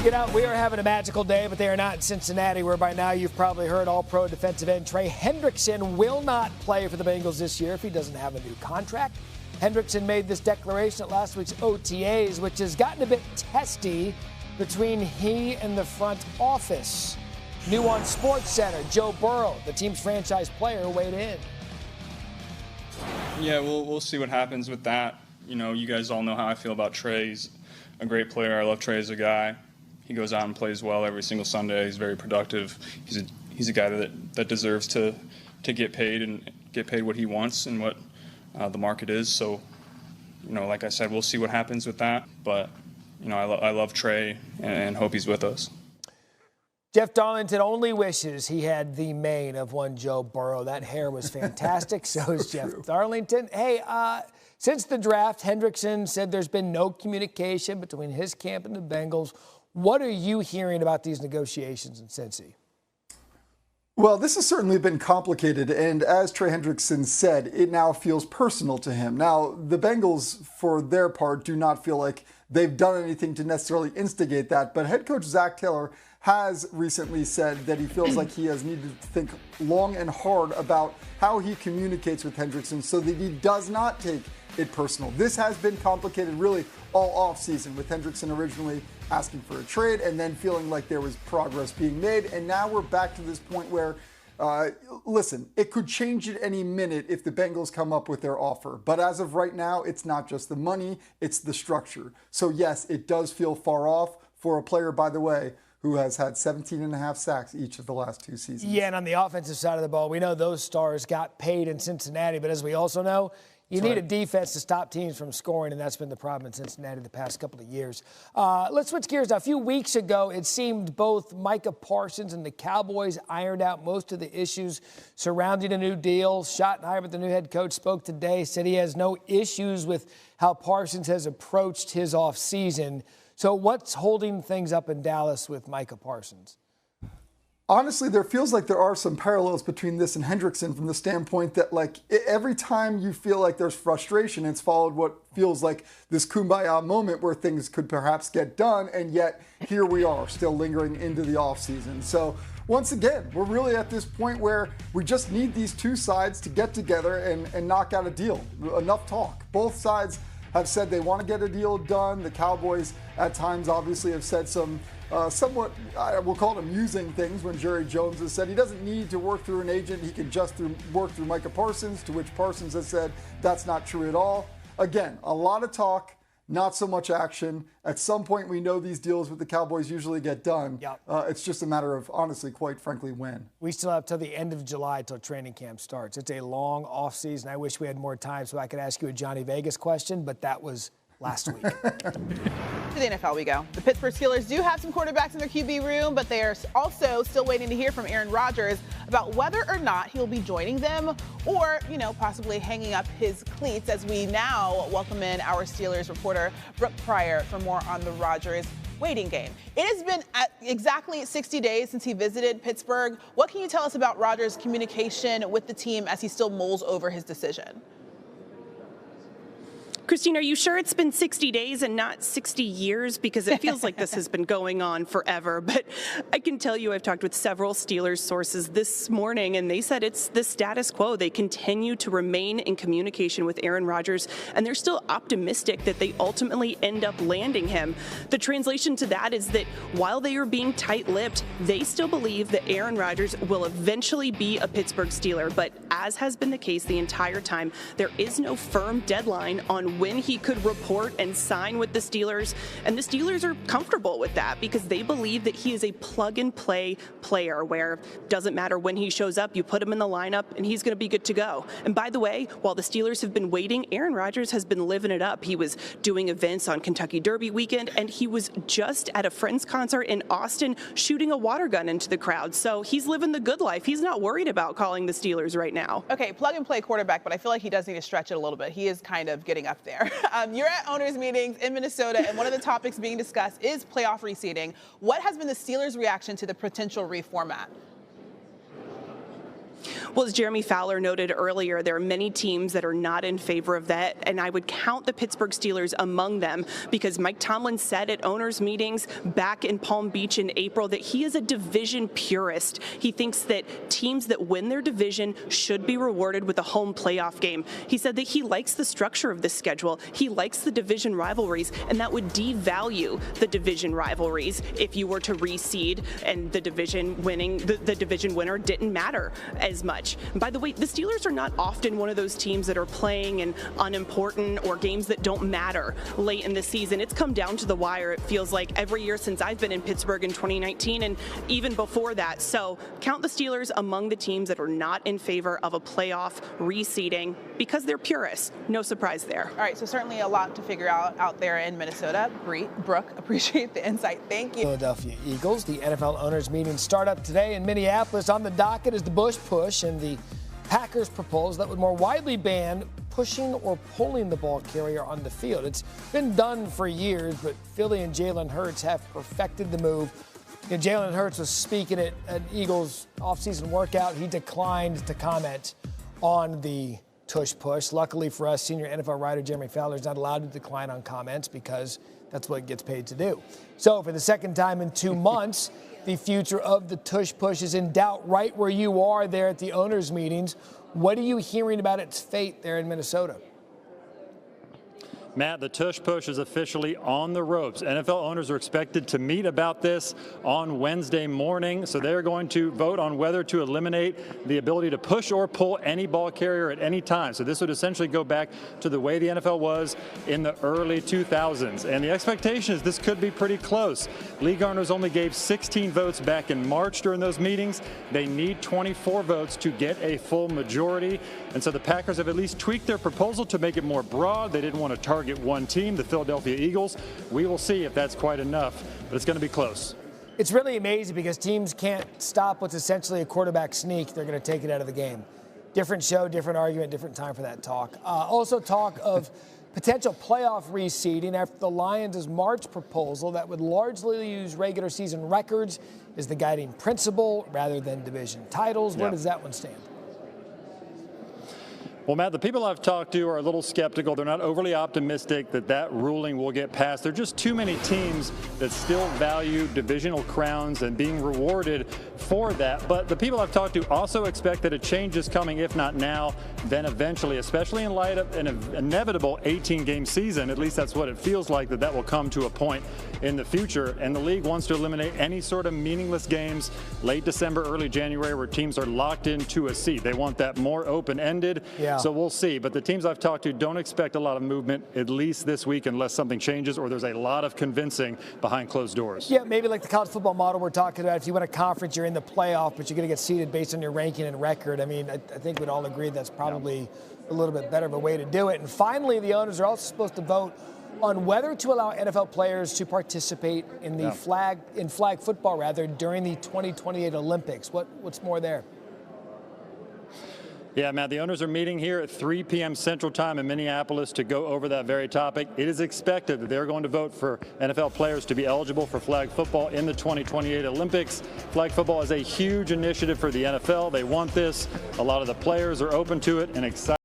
You know, we are having a magical day, but they are not in Cincinnati, where by now you've probably heard All-Pro defensive end Trey Hendrickson will not play for the Bengals this year if he doesn't have a new contract. Hendrickson made this declaration at last week's OTAs, which has gotten a bit testy between he and the front office. New on SportsCenter, Joe Burrow, the team's franchise player, weighed in. Yeah, we'll see what happens with that. You know, you guys all know how I feel about Trey. He's a great player. I love Trey as a guy. He goes out and plays well every single Sunday. He's very productive. He's a guy that deserves to get paid and get paid what he wants and what the market is. So, you know, like I said, we'll see what happens with that. But, you know, I love Trey and hope he's with us. Jeff Darlington only wishes he had the mane of one Joe Burrow. That hair was fantastic. So is Jeff Darlington. Hey, since the draft, Hendrickson said there's been no communication between his camp and the Bengals. What are you hearing about these negotiations in Cincy? Well, this has certainly been complicated, and as Trey Hendrickson said, it now feels personal to him. Now, the Bengals, for their part, do not feel like they've done anything to necessarily instigate that, but head coach Zach Taylor has recently said that he feels like he has needed to think long and hard about how he communicates with Hendrickson so that he does not take it personal. This has been complicated really all offseason, with Hendrickson originally asking for a trade and then feeling like there was progress being made. And now we're back to this point where, listen, it could change at any minute if the Bengals come up with their offer. But as of right now, it's not just the money, it's the structure. So yes, it does feel far off for a player, by the way, who has had 17.5 sacks each of the last 2 seasons. Yeah, and on the offensive side of the ball, we know those stars got paid in Cincinnati, but as we also know, you need a defense to stop teams from scoring, and that's been the problem in Cincinnati the past couple of years. Let's switch gears now. A few weeks ago, it seemed both Micah Parsons and the Cowboys ironed out most of the issues surrounding a new deal. Schottenheimer, the new head coach, spoke today, said he has no issues with how Parsons has approached his offseason. So what's holding things up in Dallas with Micah Parsons? Honestly, there feels like there are some parallels between this and Hendrickson from the standpoint that, like, every time you feel like there's frustration, it's followed what feels like this kumbaya moment where things could perhaps get done, and yet here we are still lingering into the offseason. So once again, we're really at this point where we just need these two sides to get together and knock out a deal. Enough talk. Both sides have said they want to get a deal done. The Cowboys at times obviously have said some somewhat, we'll call it amusing things, when Jerry Jones has said he doesn't need to work through an agent, he can just work through Micah Parsons, to which Parsons has said that's not true at all. Again, a lot of talk, not so much action. At some point, we know these deals with the Cowboys usually get done. Yep. It's just a matter of, honestly, quite frankly, when. We still have till the end of July till training camp starts. It's a long offseason. I wish we had more time so I could ask you a Johnny Vegas question, but that was last week. To the NFL we go. The Pittsburgh Steelers do have some quarterbacks in their QB room, but they are also still waiting to hear from Aaron Rodgers about whether or not he'll be joining them or, possibly hanging up his cleats, as we now welcome in our Steelers reporter, Brooke Pryor, for more on the Rodgers waiting game. It has been exactly 60 days since he visited Pittsburgh. What can you tell us about Rodgers' communication with the team as he still mulls over his decision? Christine, are you sure it's been 60 days and not 60 years? Because it feels like this has been going on forever. But I can tell you I've talked with several Steelers sources this morning, and they said it's the status quo. They continue to remain in communication with Aaron Rodgers, and they're still optimistic that they ultimately end up landing him. The translation to that is that while they are being tight-lipped, they still believe that Aaron Rodgers will eventually be a Pittsburgh Steeler. But as has been the case the entire time, there is no firm deadline on when he could report and sign with the Steelers. And the Steelers are comfortable with that because they believe that he is a plug-and-play player where it doesn't matter when he shows up, you put him in the lineup, and he's going to be good to go. And by the way, while the Steelers have been waiting, Aaron Rodgers has been living it up. He was doing events on Kentucky Derby weekend, and he was just at a friend's concert in Austin shooting a water gun into the crowd. So he's living the good life. He's not worried about calling the Steelers right now. Okay, plug-and-play quarterback, but I feel like he does need to stretch it a little bit. He is kind of getting up there. You're at owners' meetings in Minnesota, and one of the topics being discussed is playoff reseeding. What has been the Steelers' reaction to the potential reformat? Well, as Jeremy Fowler noted earlier, there are many teams that are not in favor of that, and I would count the Pittsburgh Steelers among them because Mike Tomlin said at owners' meetings back in Palm Beach in April that he is a division purist. He thinks that teams that win their division should be rewarded with a home playoff game. He said that he likes the structure of the schedule. He likes the division rivalries, and that would devalue the division rivalries if you were to reseed and the division winner didn't matter as much. And by the way, the Steelers are not often one of those teams that are playing in unimportant or games that don't matter late in the season. It's come down to the wire, it feels like, every year since I've been in Pittsburgh in 2019 and even before that. So count the Steelers among the teams that are not in favor of a playoff reseeding because they're purists. No surprise there. All right, so certainly a lot to figure out there in Minnesota. Brooke, appreciate the insight. Thank you. Philadelphia Eagles, the NFL owners meeting start up today in Minneapolis. On the docket is the Bush push and the Packers proposal that would more widely ban pushing or pulling the ball carrier on the field. It's been done for years, but Philly and Jalen Hurts have perfected the move. Jalen Hurts was speaking at an Eagles offseason workout. He declined to comment on the tush push. Luckily for us, senior NFL writer Jeremy Fowler is not allowed to decline on comments because that's what he gets paid to do. So for the second time in 2 months, the future of the tush push is in doubt right where you are there at the owners' meetings. What are you hearing about its fate there in Minnesota? Matt, the tush push is officially on the ropes. NFL owners are expected to meet about this on Wednesday morning, so they're going to vote on whether to eliminate the ability to push or pull any ball carrier at any time. So this would essentially go back to the way the NFL was in the early 2000s. And the expectation is this could be pretty close. League owners only gave 16 votes back in March during those meetings. They need 24 votes to get a full majority. And so the Packers have at least tweaked their proposal to make it more broad. They didn't want to target one team, the Philadelphia Eagles. We will see if that's quite enough, but it's going to be close. It's really amazing because teams can't stop what's essentially a quarterback sneak. They're going to take it out of the game. Different show, different argument, different time for that talk. Also talk of potential playoff reseeding after the Lions' March proposal that would largely use regular season records as the guiding principle rather than division titles. Where does that one stand? Well, Matt, the people I've talked to are a little skeptical. They're not overly optimistic that that ruling will get passed. There are just too many teams that still value divisional crowns and being rewarded for that. But the people I've talked to also expect that a change is coming, if not now, then eventually, especially in light of an inevitable 18-game season. At least that's what it feels like, that will come to a point in the future. And the league wants to eliminate any sort of meaningless games late December, early January, where teams are locked into a seat. They want that more open-ended. Yeah. So we'll see. But the teams I've talked to don't expect a lot of movement, at least this week, unless something changes or there's a lot of convincing behind closed doors. Yeah, maybe like the college football model we're talking about. If you win a conference, you're in the playoff, but you're going to get seeded based on your ranking and record. I mean, I think we'd all agree that's probably a little bit better of a way to do it. And finally, the owners are also supposed to vote on whether to allow NFL players to participate in the flag football during the 2028 Olympics. What's more there? Yeah, Matt, the owners are meeting here at 3 p.m. Central Time in Minneapolis to go over that very topic. It is expected that they're going to vote for NFL players to be eligible for flag football in the 2028 Olympics. Flag football is a huge initiative for the NFL. They want this. A lot of the players are open to it and excited.